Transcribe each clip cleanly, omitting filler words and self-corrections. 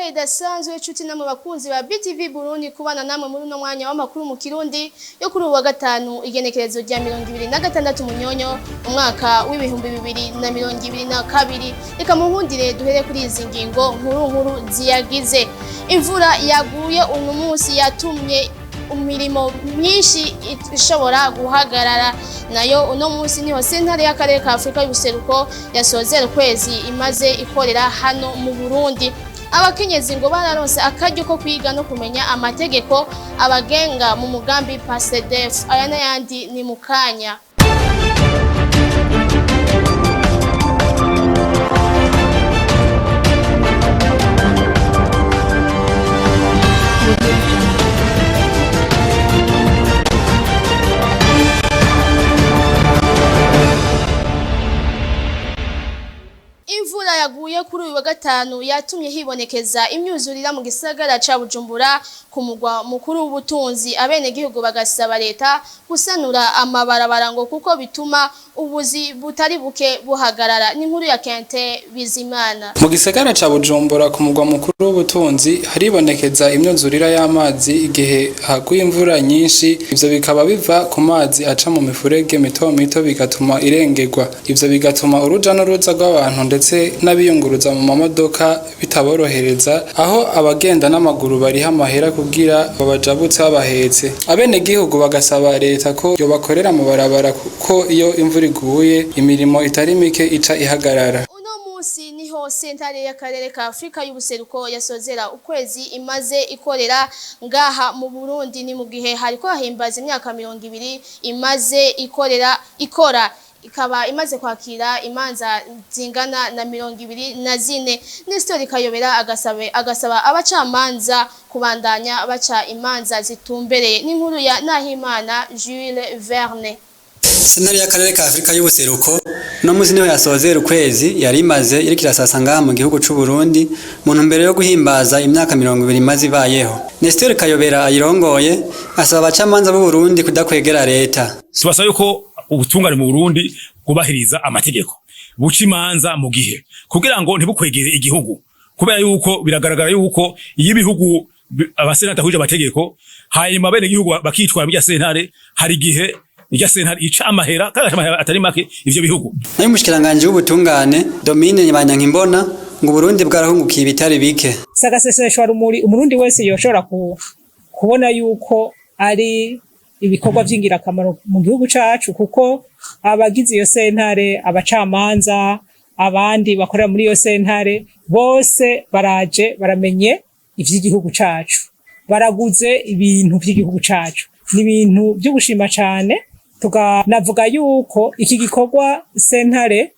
idasanzwe cuti namwe bakunzi ba BTV Burundi kubana namwe muri no mwanya w'amakuru mu Kirundi yo kuri uwa gatanu igenekerezo rya 2026 Munyonyo umwaka w'ibihumbi 2022. Reka muhundire duhere kuri izi ngingo nkuru ziyagize. Imvura yaguye uyu munsi yatumye imirimo myinshi ishobora guhagarara, nayo uno munsi niho sentare y'akarere ka Afrika y'ubuseruko yasozera kwezi imaze ikorera hano mu Burundi. Abakenyezi ngo bararonse akaryo ko kwiga no kumenya amategeko abagenga mu mugambi PASEDEF. Aya n'ayandi ni mukanya. Imvura yaguye kuri uyu wa gatanu yatumye hibonekeza imyuzurira mu gisagara ca Bujumbura ku mugwa mukuru w'ubutunzi. Abene gihugu bagasaba leta gusanura amabarabara ngo kuko bituma ubuzi butari buke buhagarara. Ni inkuru ya Kente Bizimana. Mu gisagara ca Bujumbura ku mugwa mukuru w'ubutunzi haribonekeza imyuzurira y'amazi igihe haguye imvura nyinshi, ivyo bikaba biva ku mazi aca mu mifurege mito mito bigatuma irengerwa. Ivyo bigatuma uruja n'uruza rw'abantu ndetse n'abiyunguruza mu mamodoka bitaborohereza, aho abagenda n'amaguru bari amahera kugira babajabutse babahetse. Abene gihugu bagasaba leta ko yobakorera mu barabara kuko iyo imvura iguye imirimo itari mike ica ihagarara. Uno munsi niho sentare y'akarere ka Afrika y'ubuseruko yasozera ukwezi imaze ikorera ngaha mu Burundi. Ni mu gihe hariko hahimbaza imyaka 20 imaze ikora ikaba imaze kwakira imanza zingana na 24. Nestor Kayobera agasaba abacamanza kubandanya baca imanza zitumbereye. N'inkuru ya Nahimana Jules Verne. Sentare y'akarere ka Afrika y'ubuseruko no muzi niho yasozera ukwezi yari imaze iriko irasasanga mu gihugu c'u Burundi mu ntumbero yo guhimbaza imyaka 20 imaze ibayeho. Nestor Kayobera ayirongoye asaba abacamanza b'u Burundi kudakwegera leta. Sibasa yuko ubutungane mu Burundi kubahiriza amategeko buca imanza mu gihe kugira ngo ntibukwegere igihugu, kubera yuko biragaragara yuko iyo ibihugu abasenata huje amategeko hanyuma bene igihugu bakitwara mu sentare, hari gihe irya sentare ica amahera kandi amahera atari make ivyo bihugu. Nayo mushikiranganje w'ubutungane Domine Nyabanyankimbona ngo Burundi bwarahungukiye ibitari bike. Sagaseseshwa rumuri umurundi wese yoshobora kubona yuko ari ibikorwa vy'ingirakamaro mu gihugu cacu, kuko abagize iyo sentare, abacamanza, abandi bakorera muri iyo sentare bose baraje baramenye ivy'igihugu cacu, baraguze ibintu vy'igihugu cacu. Ni ibintu byo gushima cane. Tukanavuga yuko iki gikorwa sentare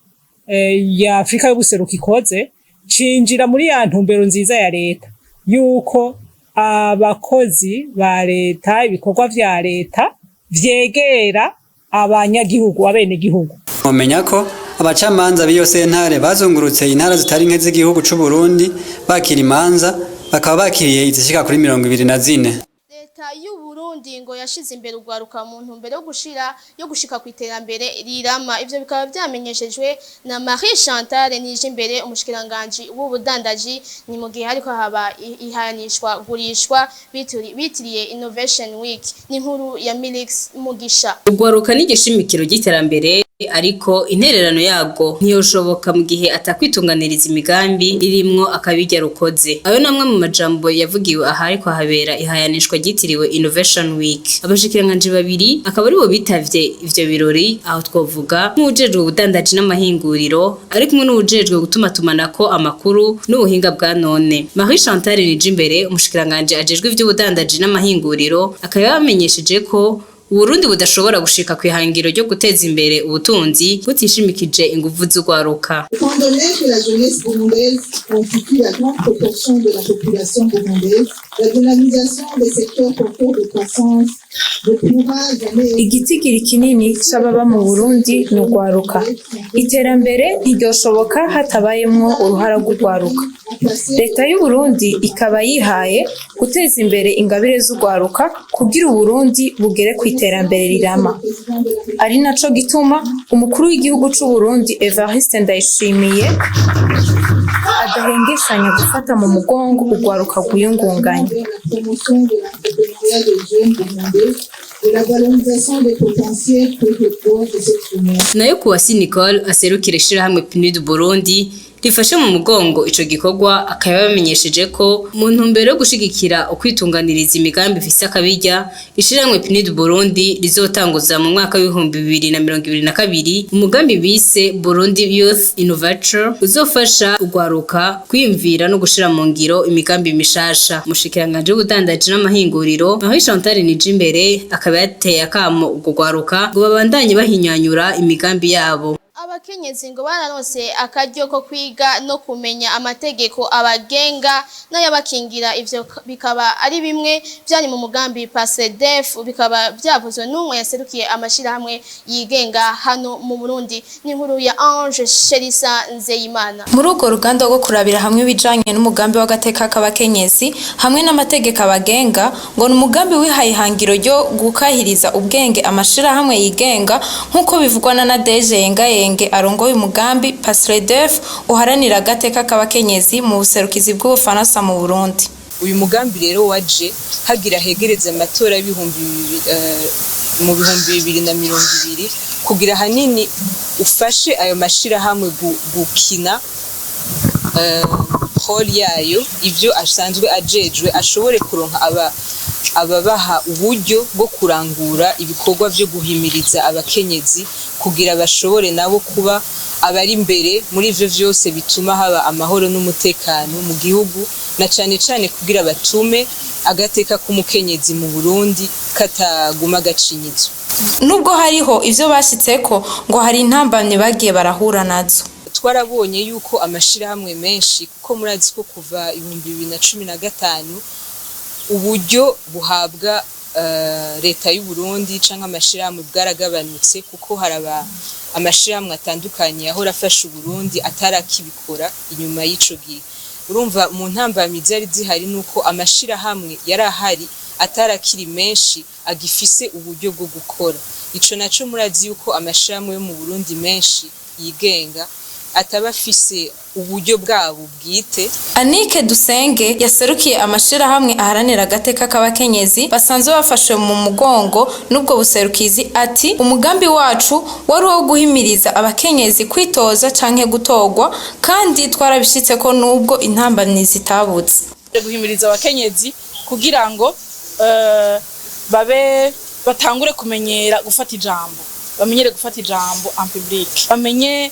ya Afrika y'ubuseruko ikoze cinjira muri ya ntumbero nziza ya leta yuko abakozi ba leta, ibikorwa vya leta vyegera abanyagihugu, abene gihugu. Mumenya ko abacamanza b'iyo sentare bazungurutse intara zitari nke z'igihugu c'u Burundi bakira imanza, bakaba bakiriye izishika kuri 24. Leta y'u Burundi ngo yashize imbere ugwaruka mu ntumbero yo gushika ku iterambere rirama. Ivyo bikaba vyamenyeshejwe na Marie Chantal Nijimbere, umushikiranganje w'ubudandaji. Ni mu gihe hariko haba ihanishwa gurishwa bitiriye Innovation Week. Ni inkuru ya Milix Mugisha. Ugwaruka ni igishimikiro ry'iterambere, ariko intererano yabwo ntiyoshoboka mu gihe atakwitunganiriza imigambi irimwo akabirya rukoze. Ayo namwe mu majambo yavugiwe ahari ko habera ihayanishwa ryitiriwe Innovation Week. Abashikiranganje babiri akaba aribo bitavye ivyo birori, aho twovuga nk'ujejwe ubudandaji n'amahinguriro ari kumwe n'ujejwe gutumatumanako amakuru n'ubuhinga bwa none. Marie Chantal Nijimbere, umushikiranganje ajejwe ivy'ubudandaji n'amahinguriro, akaba yamenyesheje ko Uburundi budashobora gushika kwihangiro ryo guteza imbere ubutunzi butishimikije inguvu z'ugwaruka. Étant donné que la jeunesse burundaise constitue la grande proportion de la population burundaise, la dynamisation des secteurs porteurs de croissance ne pourra jamais. Igitigiri kinini c'ababa mu Burundi n'ugwaruka. Iterambere ntiryoshoboka hatabayemwo uruhara rw'ugwaruka. leta y'u Burundi ikaba yihaye guteza imbere ingabire z'ugwaruka kugira Uburundi bugere ku iterambere rirama. Ari naco gituma umukuru w'igihugu c'u Burundi Evariste Ndayishimiye adahengeshanya gufata mu mugongo ugwaruka rwiyungunganya. Nayo Kuwasi Nicole aserukira ishirahamwe PNUD Burundi rifashe mu mugongo ico gikorwa akaba yamenyesheje ko mu ntumbero yo gushigikira ukwitunganiriza imigambi ifise akabirya ishirahamwe PNUD Burundi rizotanguza mu mwaka w'ibihumbi 2022 umugambi bise Burundi Youth Innovator uzofasha ugwaruka kwiyumvira no gushira mu ngiro imigambi mishasha. Mushikiranganje w'ubudandaji n'amahinguriro aho Chantal Nijimbere akaba yateye akamo ugwaruka ngo babandanye bahinyanyura imigambi yabo. Abakenyezi ngo bararonse akaryo ko kwiga no kumenya amategeko abagenga n'ayabakingira, ivyo bikaba ari bimwe byari mu mugambi PASEDEF, bikaba byavuzwe n'umwe yaserukiye amashirahamwe yigenga hano mu Burundi. N'inkuru ya Ange Sherisa Nzeyimana. Muri urwo ruganda rwo kurabira hamwe ibijanye n'umugambi w'agateka k'abakenyezi hamwe n'amategeko abagenga, ngo n'umugambi wihaye ihangiro ryo gukahiriza ubwenge amashirahamwe yigenga nk'uko bivugwa na Nadege Yengaye arongoye umugambi PASEDEF uharanira agateka k'abakenyezi mu buserukizi bw'Ubufaransa mu Burundi. Uyu mugambi rero waje hagira hegereza amatora mu bihumbi 2020 kugira hanini ufashe ayo mashirahamwe gukina hall yayo ivyo asanzwe ajejwe ashobore kuronka ababaha uburyo bwo kurangura ibikorwa byo guhimiriza abakenyezi kugira bashobore nabo kuba abari imbere muri ivyo vyose bituma haba amahoro n'umutekano mu gihugu, na cane cane kugira batume agateka k'umukenyezi mu Burundi kataguma gacinyizo. Nubwo hariho ivyo bashitseko ngo hari intambamye bagiye barahura nazo. Twarabonye yuko amashirahamwe menshi kuko murazi ko kuva 2015 uburyo buhabwa leta y'u Burundi canke amashirahamwe bwaragabanutse kuko haraba amashirahamwe atandukanye aho rafasha Burundi atarakibikora inyuma y'ico gihe. Urumva mu ntambamizi zari zihari nuko amashirahamwe yarahari atarakiri menshi agifise uburyo bwo gukora. Ico naco murazi yuko amashirahamwe yo mu Burundi menshi yigenga atabafise uburyo bwabo bwite. Anike Dusenge yaserukiye amashirahamwe aharanira agateka k'abakenyezi basanzwe bafashwe mu mugongo n'ubwo buserukizi ati umugambi wacu wari wo guhimiriza abakenyezi kwitoza canke gutogwa kandi twarabishitse ko nubwo intambamyi zitabutse. Guhimiriza abakenyezi kugira ngo babe batangure kumenyera gufata ijambo, bamenyere gufata ijambo en public, bamenye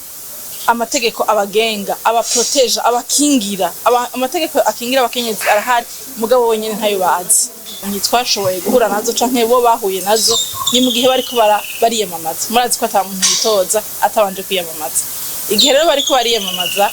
amategeko abagenga, abaproteja, abakingira, amategeko akingira abakenyezi arahari mugabo wenyene ntayo bazi. Ntitwashoboye guhura nazo canke bo bahuye nazo ni mu gihe bariko bariyamamaza. Murazi ko ata muntu yitoza atabanje kwiyamamaza. Igihe rero bariko bariyamamaza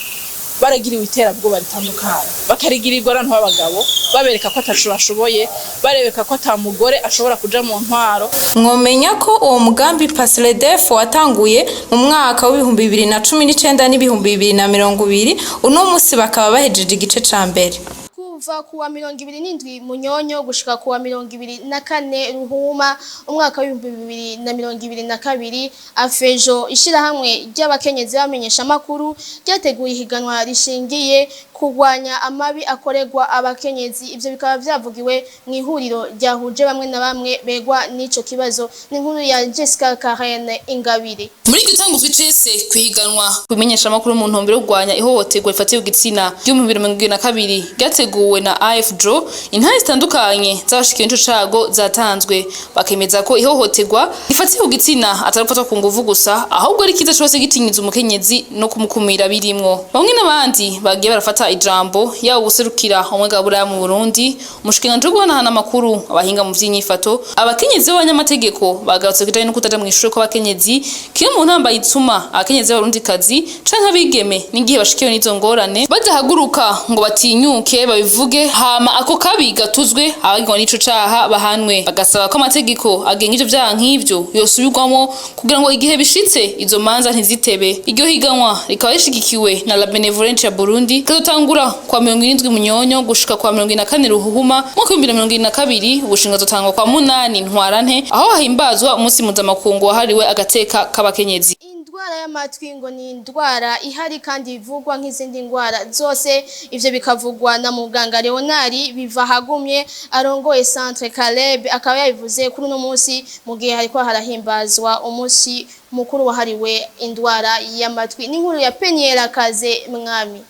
baragiriwe iterabwoba ritandukanye, bakarigirirwa abantu b'abagabo babereka ko atacu bashoboye, barebeka ko ata mugore ashobora kuja mu ntwaro. Mwomenya ko uwo mugambi PASEDEF watanguye mu mwaka w'ibihumbi 2019 n'ibihumbi 2020, uno musi bakaba bahejeje igice ca mbere. Kuva kuwa 27 Munyonyo gushika kuwa 24 Ruhuma umwaka wa 2022 Afejo ishirahamwe ry'abakenyezi bamenyesha makuru ryateguye ihiganwa rishingiye kugwanya amabi akoregwa abakenyezi. Ivyo bikaba vyavugiwe mu ihuriro ryahuje bamwe na bamwe begwa n'ico kibazo. N'inkuru ya Jessica Karen Ingabire. Muri gitango twicese kwihiganwa kumenyesha makuru mu ntumbero yo kugwanya ihohoterwa rifatiye igitsina ry'u2022 ryateguwe na AFDRO, intare zitandukanye z'abashikiye ico cago zatanzwe bakemeza ko ihohoterwa rifatiye igitsina atarufatwa ku nguvu gusa ahubwo ari kiza cyose gitinyiza umukenyezi no kumukumira birimwo. Bamwe n'abandi bagiye barafata ijambo yawo guserukira umwegabura mu Burundi, umushikiranganje w'guhanahana amakuru, abahinga mu vy'inyifato, abakenyezi b'abanyamategeko bagarutse kujanye no kutaja mu ishuri kw'abakenyezi kiyo mu ntamba yitsuma abakenyezi b'abarundi kazi canke abigeme n'igihe bashikiwe n'izo ngorane badahaguruka ngo batinyuke babivuge hama ako kabi gatuzwe abagirwa n'ico caha bahanwe. Bagasaba ko amategeko agenga ivyo vyaha nk'ivyo yosubirwamo kugira ngo igihe bishitse izo manza ntizitebe. Iryo higanwa rikaba rishigikiwe na La Benevolence ya Burundi zotangura kwa 70 munyonyo gushika kwa 24 ruhuhuma mwaka 2022 ubushinga zotangwa kwa 8 ntwarante aho hahimbazwa umunsi mpuzamakungu wahariwe agateka k'abakenyezi. Indwara y'amatwi ngo ni indwara ihari kandi ivugwa nk'izindi ndwara zose, ivyo bikavugwa na muganga Leonari biva hagumye arongoye Centre Caleb, akaba yabivuze kuri uno munsi mu gihe hariko harahimbazwa umunsi mukuru wahariwe indwara y'amatwi. N'inkuru ya Penyera Kaze Mwami.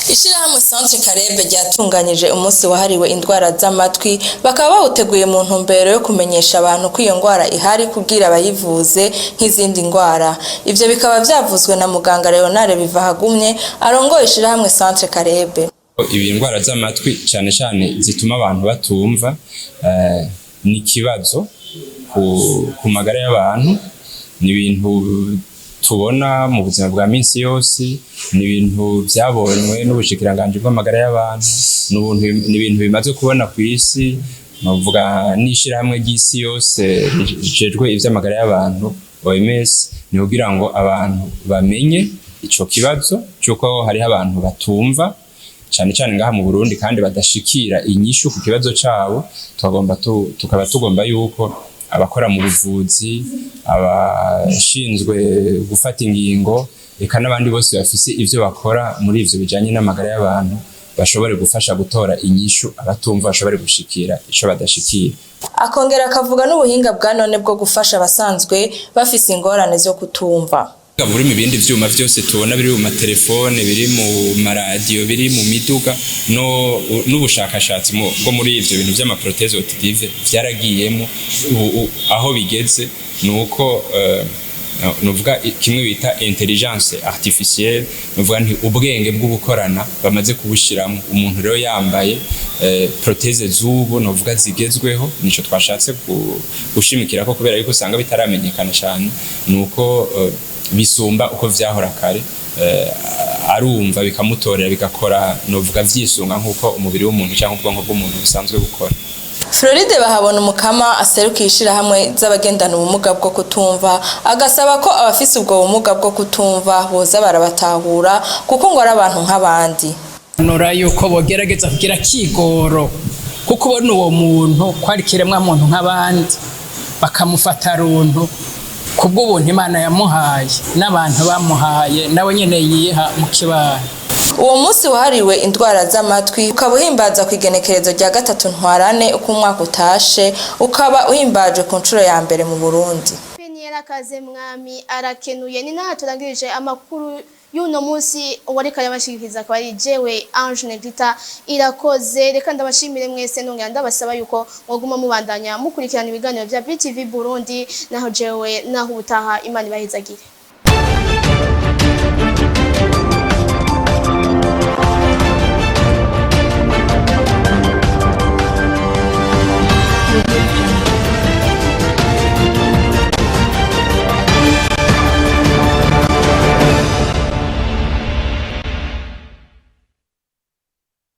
Ishirahamwe Centre Caleb ryatunganyije umunsi wahariwe indwara z'amatwi, bakaba bawuteguye mu ntumbero yo kumenyesha abantu ko iyo ndwara ihari kugira abayivuze nk'izindi ndwara. Ivyo bikaba vyavuzwe na muganga Leonard Bivahagumye arongoye ishirahamwe Centre Caleb. Ibi ndwara z'amatwi cyane cyane zituma abantu batumva ni kibazo ku magara y'abantu, ni ibintu tubona mu buzima bwa minsi yose, ni ibintu byabonywe n'ubushikiranganje bw'amagara y'abantu, ni ibintu bimaze kubona ku isi, navuga n'ishirahamwe ry'isi yose rijejwe ivy'amagara y'abantu OMS, ni kugira ngo abantu bamenye ico kibazo cyuko hariho abantu batumva cyane cyane ngaha mu Burundi kandi badashikira inyishu ku kibazo cabo. Tukaba tugomba yuko abakora mu buvuzi, abashinzwe gufata ingingo, eka n'abandi bose bafise ivyo bakora muri ivyo bijanye n'amagara y'abantu bashobore gufasha gutora inyishu abatumva bashobore gushikira ico badashikira. Akongera akavuga n'ubuhinga bwa none bwo gufasha abasanzwe bafise ingorane zo kutumva. Muri mu bindi vyuma vyose tubona biri mu matelefone, biri mu maradiyo, biri mu miduga, n'ubushakashatsi bwo muri ivyo bintu vy'amaproteze auditive vyaragiyemo. Aho bigeze nuko nuvuga kimwe bita intelligence artificielle, nuvuga nti ubwenge bwo gukorana bamaze kubushiramo. Umuntu rero yambaye proteze z'ubu nuvuga zigezweho, nico twashatse gushimikira ko kubera yuko usanga bitaramenyekana cyane, nuko bisumba uko vyahora kare, arumva bikamutorera bigakora novuga vyisunga nkuko umubiri w'umuntu cyangwa ubwonko bw'umuntu busanzwe gukora. Floride Bahabona umukama aserukiye ishirahamwe z'abagendana ubumuga bwo kutumva, agasaba ko abafise ubwo bumuga bwo kutumva boza barabatahura kuko ngo ari abantu nk'abandi. Nora yuko bogerageza kugira kigoro kuko ubona uwo muntu kwari kiremwa muntu nk'abandi, bakamufata runtu kubw'ubuntu Imana yamuhaye n'abantu bamuhaye nawe nyene yiha mu kibano. Uwo munsi wahariwe indwara z'amatwi ukaba uhimbaza ku igenekerezo rya 3 ntwarane uko umwaka utashe, ukaba uhimbaje ku nshuro ya mbere mu Burundi. Penyera Kaze Mwami arakenuye. Ni naho turangirije amakuru y'uno munsi wareka yabashikiriza akaba ari jewe Ange Negrita Irakoze. Reka ndabashimire mwese nongera ndabasaba yuko mwoguma mubandanya mukurikirana ibiganiro bya BTV Burundi, naho jewe naho ubutaha Imana ibahezagire.